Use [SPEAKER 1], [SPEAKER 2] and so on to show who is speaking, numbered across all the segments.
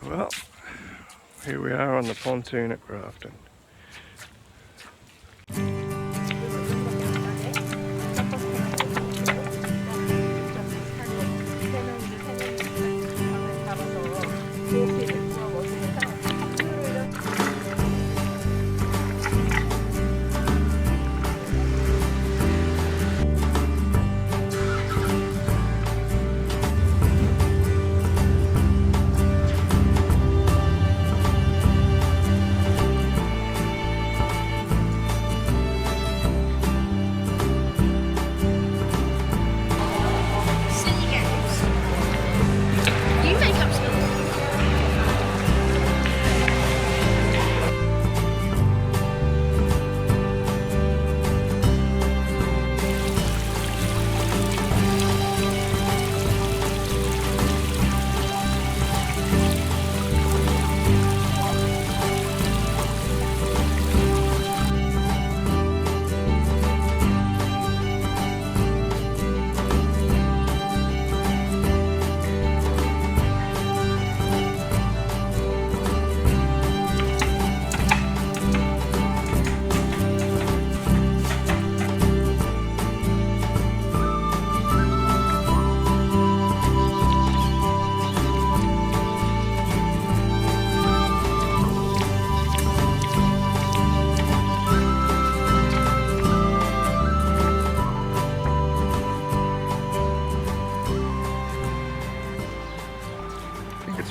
[SPEAKER 1] Well, here we are on the pontoon at Grafton.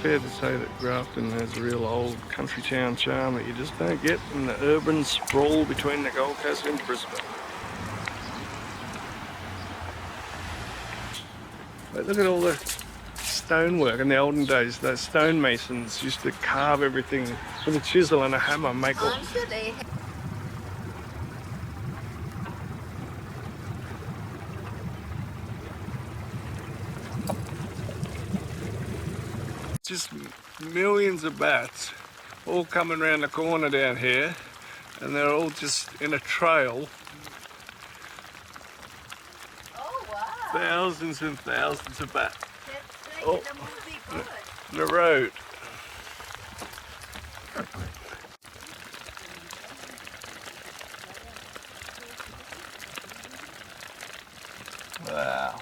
[SPEAKER 1] Fair to say that Grafton has a real old country town charm that you just don't get in the urban sprawl between the Gold Coast and Brisbane. But look at all the stonework in the olden days. Those stonemasons used to carve everything with a chisel and a hammer, make all... Just millions of bats all coming around the corner down here, and they're all just in a trail.
[SPEAKER 2] Oh wow!
[SPEAKER 1] Thousands and thousands of bats.
[SPEAKER 2] That's making the movie good.
[SPEAKER 1] The road. Wow.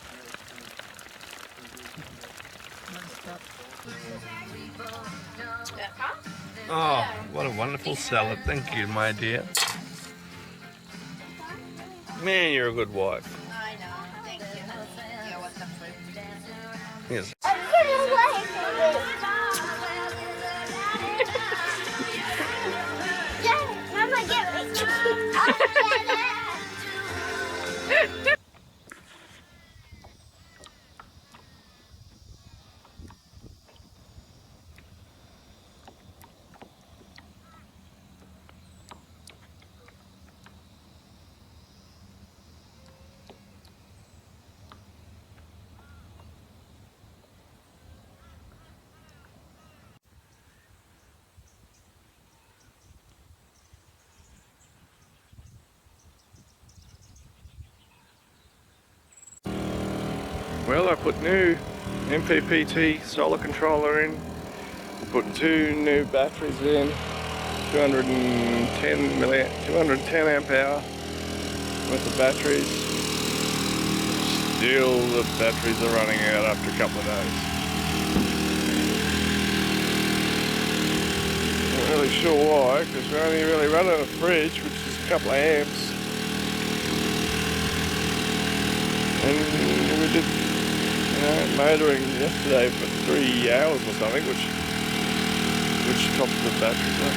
[SPEAKER 1] Oh, what a wonderful salad. Thank you, my dear. Man, you're a good wife.
[SPEAKER 2] I know. Thank you. Yeah, what's the fruit?
[SPEAKER 1] Yes.
[SPEAKER 3] Mama, get me.
[SPEAKER 1] Well, I put new MPPT solar controller in. I put two new batteries in, 210 amp hour with the batteries. Still, the batteries are running out after a couple of days. Not really sure why, because we're only really running a fridge, which is a couple of amps. And we did motoring yesterday for 3 hours or something, which topped the batteries up.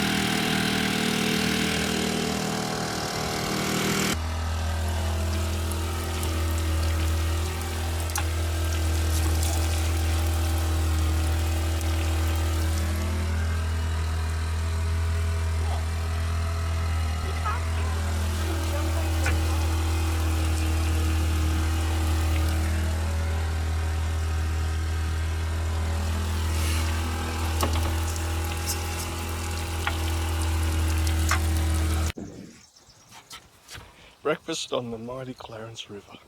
[SPEAKER 1] Breakfast on the mighty Clarence River.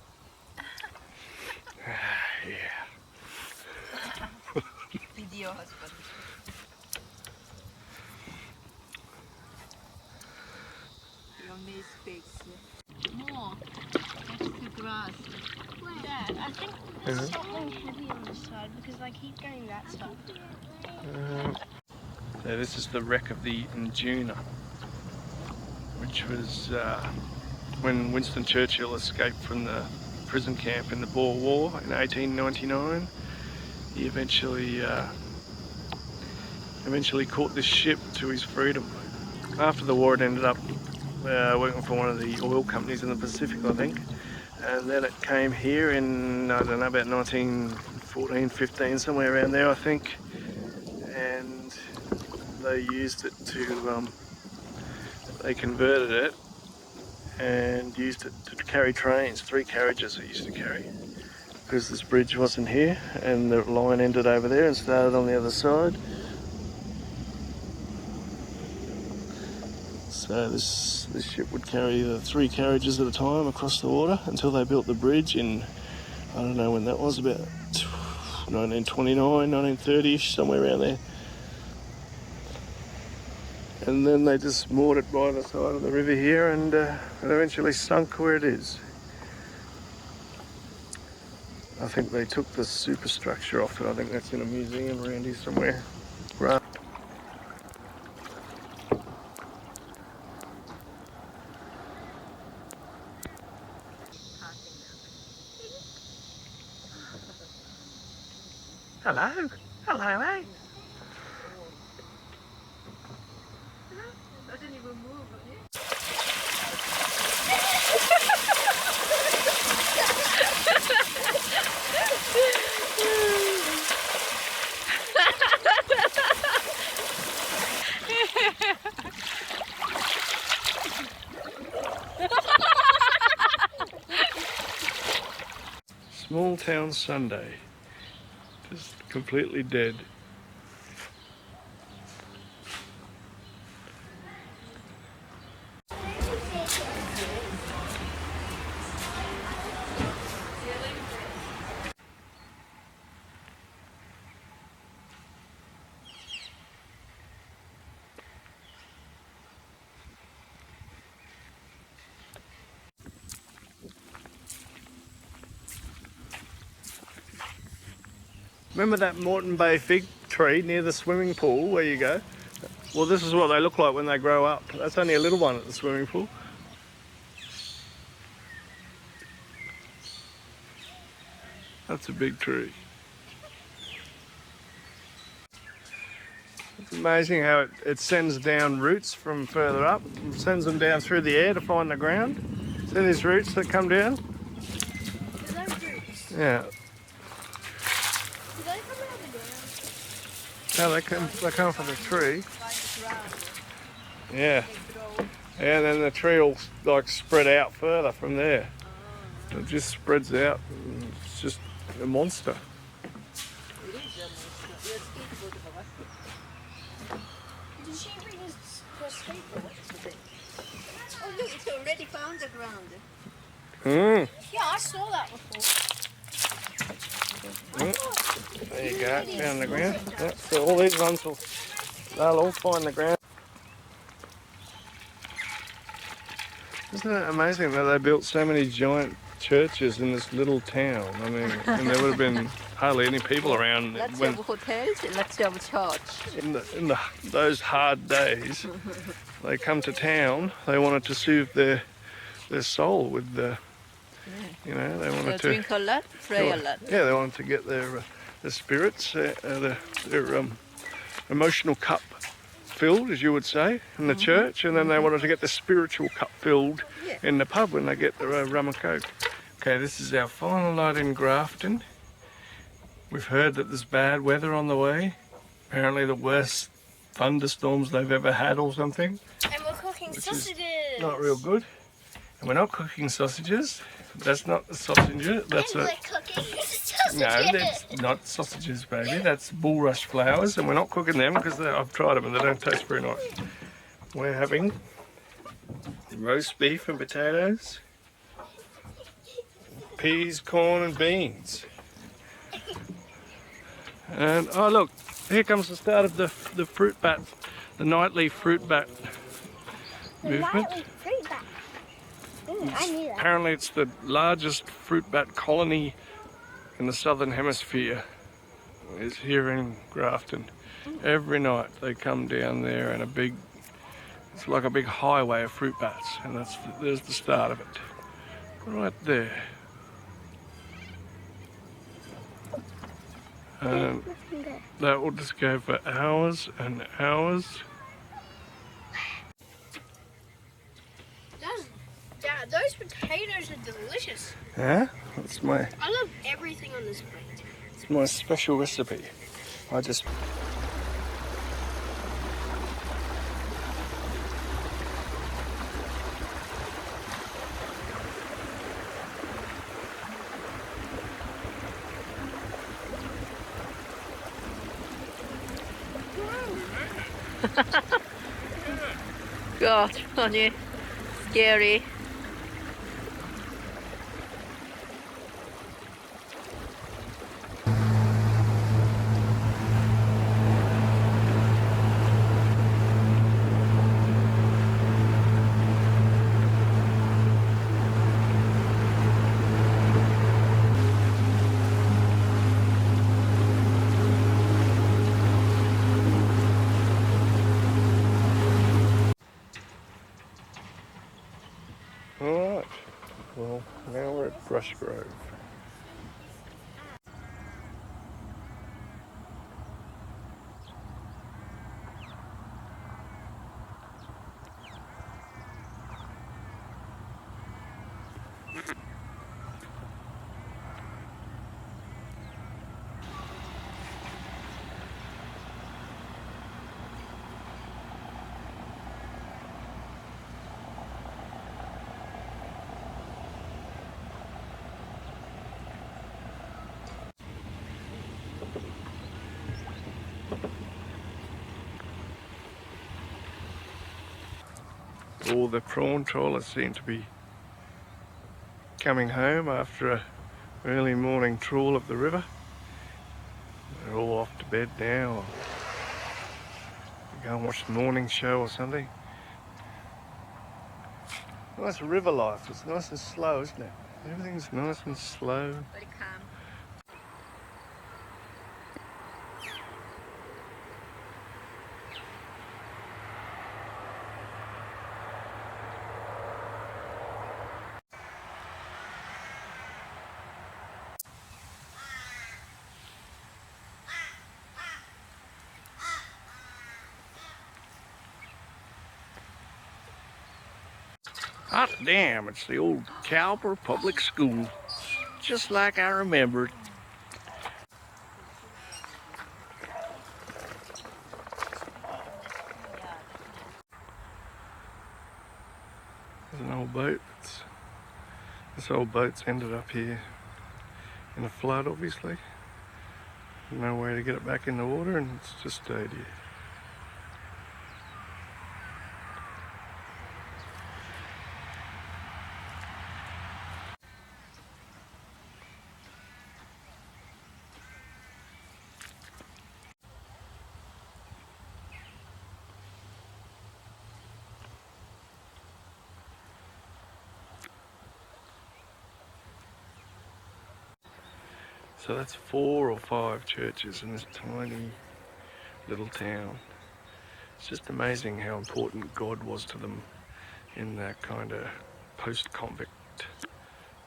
[SPEAKER 1] Yeah.
[SPEAKER 2] Video husband.
[SPEAKER 3] this big. More. Next to grass.
[SPEAKER 2] Dad, I think
[SPEAKER 1] Mhm.
[SPEAKER 2] there's something heavy on this side because I keep going that side.
[SPEAKER 1] So this is the wreck of the Induna, which was when Winston Churchill escaped from the prison camp in the Boer War in 1899. He eventually caught this ship to his freedom. After the war, it ended up working for one of the oil companies in the Pacific, I think. And then it came here in, I don't know, about 1914, 15, somewhere around there, I think. And they used it to, they converted it and used it to carry trains, 3 carriages it used to carry. Because this bridge wasn't here and the line ended over there and started on the other side. So this ship would carry 3 carriages at a time across the water until they built the bridge in, I don't know when that was, about 1929, 1930ish, somewhere around there. And then they just moored it by the side of the river here and it eventually sunk where it is. I think they took the superstructure off it. I think that's in a museum around here somewhere. Right. Hello. Hello, eh?
[SPEAKER 3] Doesn't even move,
[SPEAKER 1] Small town Sunday. Just completely dead. Remember that Moreton Bay fig tree near the swimming pool where you go? Well, this is what they look like when they grow up. That's only a little one at the swimming pool. That's a big tree. It's amazing how it sends down roots from further up. It sends them down through the air to find the ground. See these roots that come down?
[SPEAKER 2] Are those roots?
[SPEAKER 1] Yeah.
[SPEAKER 2] Do they come out of the ground?
[SPEAKER 1] No, they come from the tree.
[SPEAKER 3] like the ground.
[SPEAKER 1] Yeah.
[SPEAKER 3] They grow.
[SPEAKER 1] And then the tree will like spread out further from there. It just spreads out. And it's just a monster.
[SPEAKER 3] It is a monster. Your skateboard is a monster.
[SPEAKER 2] Did she bring us for a skateboard?
[SPEAKER 3] Oh look, it's already found the ground.
[SPEAKER 1] Mm.
[SPEAKER 2] Yeah, I saw that before.
[SPEAKER 1] There you go, found the ground. Yep. So all these ones they'll all find the ground. Isn't it amazing that they built so many giant churches in this little town? I mean, and there would have been hardly any people around
[SPEAKER 3] Let's
[SPEAKER 1] when,
[SPEAKER 3] have hotels and let's have church.
[SPEAKER 1] in those hard days. They come to town. They wanted to soothe their soul with the, you know, they wanted to
[SPEAKER 3] Drink a lot, pray a lot.
[SPEAKER 1] Yeah, they wanted to get their spirits, their emotional cup filled, as you would say, in the church, and then they wanted to get the spiritual cup filled in the pub when they get the rum and coke. Okay, this is our final night in Grafton. We've heard that there's bad weather on the way. Apparently the worst thunderstorms they've ever had or something.
[SPEAKER 2] And we're cooking sausages.
[SPEAKER 1] Not real good. And we're not cooking sausages. That's not the sausage. That's
[SPEAKER 2] and
[SPEAKER 1] a...
[SPEAKER 2] we're cooking sausages.
[SPEAKER 1] No, that's not sausages, baby. That's bulrush flowers, and we're not cooking them because I've tried them and they don't taste very nice. We're having roast beef and potatoes, peas, corn, and beans. And oh look, here comes the start of the fruit bat, the nightly fruit bat movement.
[SPEAKER 2] Nightly fruit bat. I knew that.
[SPEAKER 1] Apparently it's the largest fruit bat colony in the southern hemisphere. It's here in Grafton. Every night they come down there and it's like a big highway of fruit bats, and there's the start of it. Right there. And that will just go for hours and hours.
[SPEAKER 2] Dad, those potatoes are delicious.
[SPEAKER 1] Yeah,
[SPEAKER 2] I love everything on this plate.
[SPEAKER 1] it's my special recipe. I just
[SPEAKER 3] God, on you. Scary.
[SPEAKER 1] Alright, well, now we're at Brush Grove. All the prawn trawlers seem to be coming home after a early morning trawl of the river. They're all off to bed now, or go and watch the morning show or something. Nice river life. It's nice and slow, isn't it? Everything's nice and slow.
[SPEAKER 3] Very calm.
[SPEAKER 1] Hot damn, it's the old Cowper Public School. Just like I remembered. There's an old boat. This old boat's ended up here in a flood, obviously. No way to get it back in the water, and it's just stayed here. So that's 4 or 5 churches in this tiny little town. It's just amazing how important God was to them in that kind of post-convict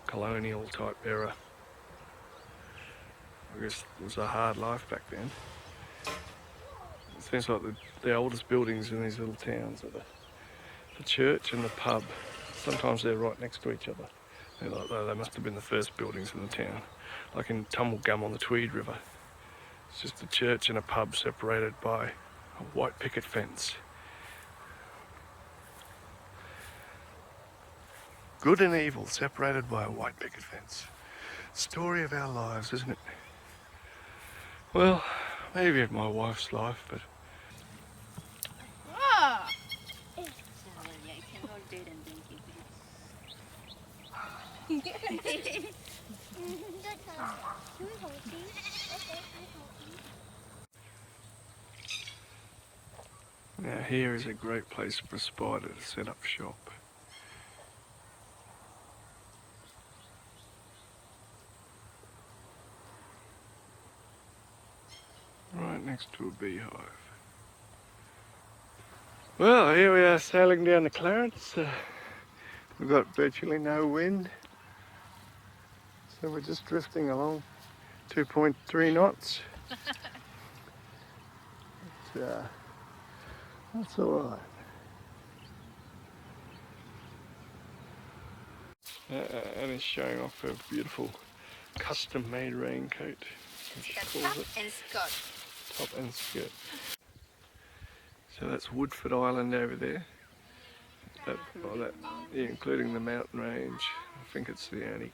[SPEAKER 1] colonial type era. I guess it was a hard life back then. It seems like the oldest buildings in these little towns are the church and the pub. Sometimes they're right next to each other. They must have been the first buildings in the town. Like in Tumblegum on the Tweed River. It's just a church and a pub separated by a white picket fence. Good and evil separated by a white picket fence. Story of our lives, isn't it? Well, maybe of my wife's life, but...
[SPEAKER 2] Ah! Can we hold these? Okay, I hold these.
[SPEAKER 1] Now here is a great place for a spider to set up shop. next to a beehive. Well, here we are sailing down the Clarence. We've got virtually no wind, so we're just drifting along 2.3 knots. That's all right. And it's showing off her beautiful custom-made raincoat.
[SPEAKER 2] Top and skirt.
[SPEAKER 1] Top and skirt. So that's Woodford Island over there. Including the mountain range. I think it's the only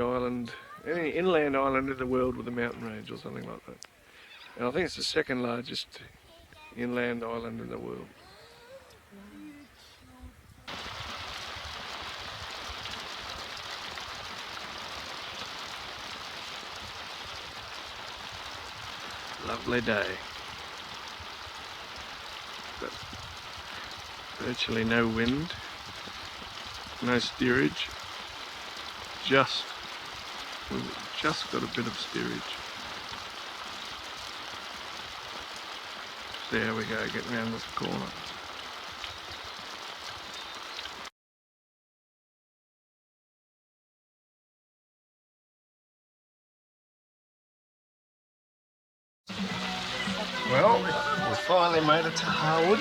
[SPEAKER 1] island, any inland island in the world with a mountain range or something like that. And I think it's the second largest inland island in the world. Lovely day. But virtually no wind, no steerage. Just got a bit of steerage. There we go, getting around this corner. Well, we finally made it to Harwood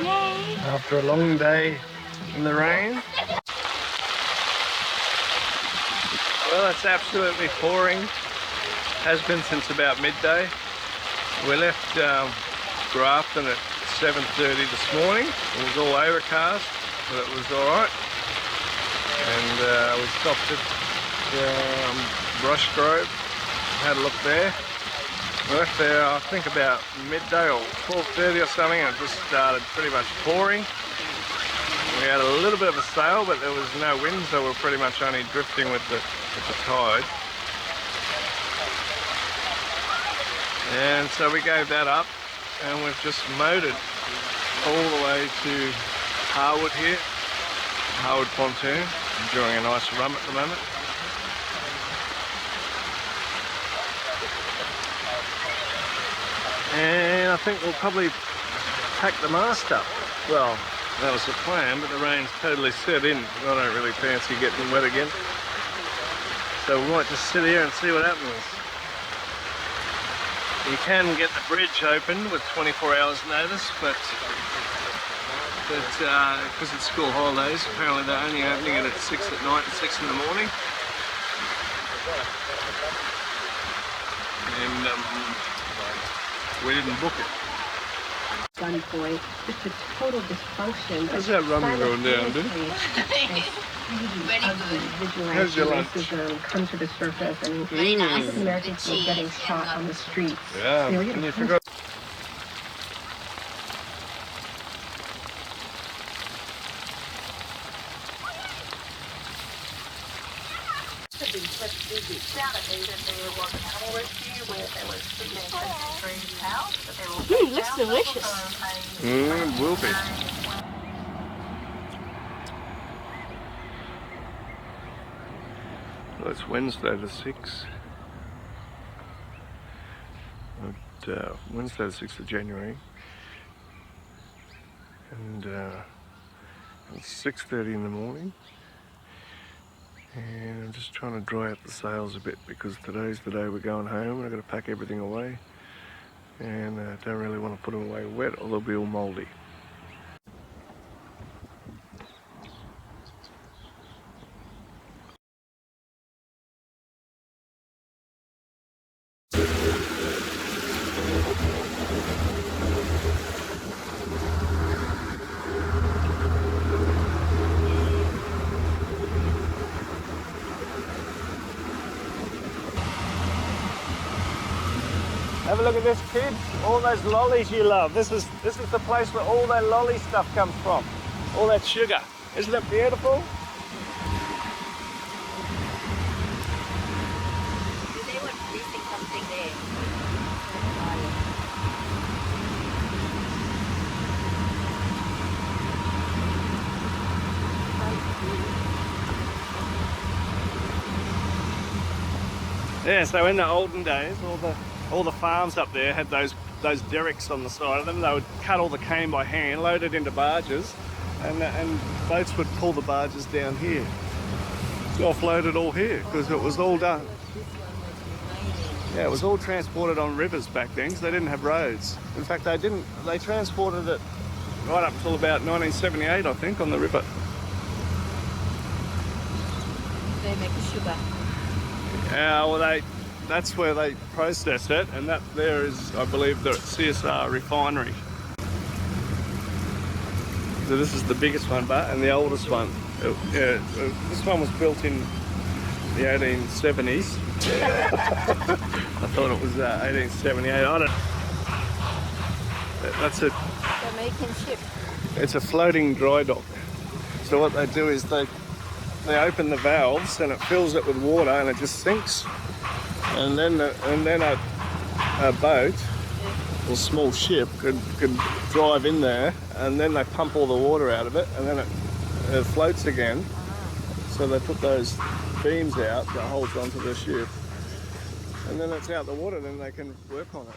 [SPEAKER 1] after a long day in the rain. Well, it's absolutely pouring. Has been since about midday. We left Grafton at 7:30 this morning. It was all overcast, but it was all right. And we stopped at Brush Grove, had a look there. We left there, I think, about midday or 12:30 or something, and it just started pretty much pouring. We had a little bit of a sail, but there was no wind, so we were pretty much only drifting with the tide. And so we gave that up, and we've just motored all the way to Harwood here, Harwood pontoon, enjoying a nice rum at the moment. And I think we'll probably pack the mast up. Well, that was the plan, but the rain's totally set in. I don't really fancy getting wet again. So we might just sit here and see what happens. You can get the bridge open with 24 hours notice, but because it's school holidays, apparently they're only opening it at 6 at night and 6 in the morning. And we didn't book it.
[SPEAKER 4] Gunpoint, just a total dysfunction.
[SPEAKER 1] How's that rum going down, dude? How's your lunch?
[SPEAKER 4] Come to the surface, and African Americans were getting shot on the streets.
[SPEAKER 1] Yeah, and you forgot.
[SPEAKER 2] Looks delicious.
[SPEAKER 1] It will be. Well, it's Wednesday the 6th. Wednesday the 6th of January. And it's 6:30 in the morning. And I'm just trying to dry out the sails a bit because today's the day we're going home and I've got to pack everything away. And I don't really want to put them away wet or they'll be all mouldy. Have a look at this, kids. All those lollies you love. This is the place where all that lolly stuff comes from. All that sugar. Isn't it beautiful?
[SPEAKER 2] They were releasing something there.
[SPEAKER 1] Yeah, so in the olden days, all the all the farms up there had those derricks on the side of them. They would cut all the cane by hand, load it into barges, and boats would pull the barges down here. Offload it all here because it was all done. Yeah, it was all transported on rivers back then because they didn't have roads. In fact, they transported it right up until about 1978, I think, on the river.
[SPEAKER 3] They make sugar.
[SPEAKER 1] Yeah, well, that's where they process it, and that there is, I believe, the CSR refinery. So this is the biggest one, and the oldest one. This one was built in the 1870s. I thought it was 1878. I don't. That's it.
[SPEAKER 3] Jamaican ship.
[SPEAKER 1] It's a floating dry dock. So what they do is they open the valves and it fills it with water and it just sinks. And then a boat or small ship could drive in there, and then they pump all the water out of it, and then it floats again. So they put those beams out that holds onto the ship, and then it's out the water. Then they can work on it.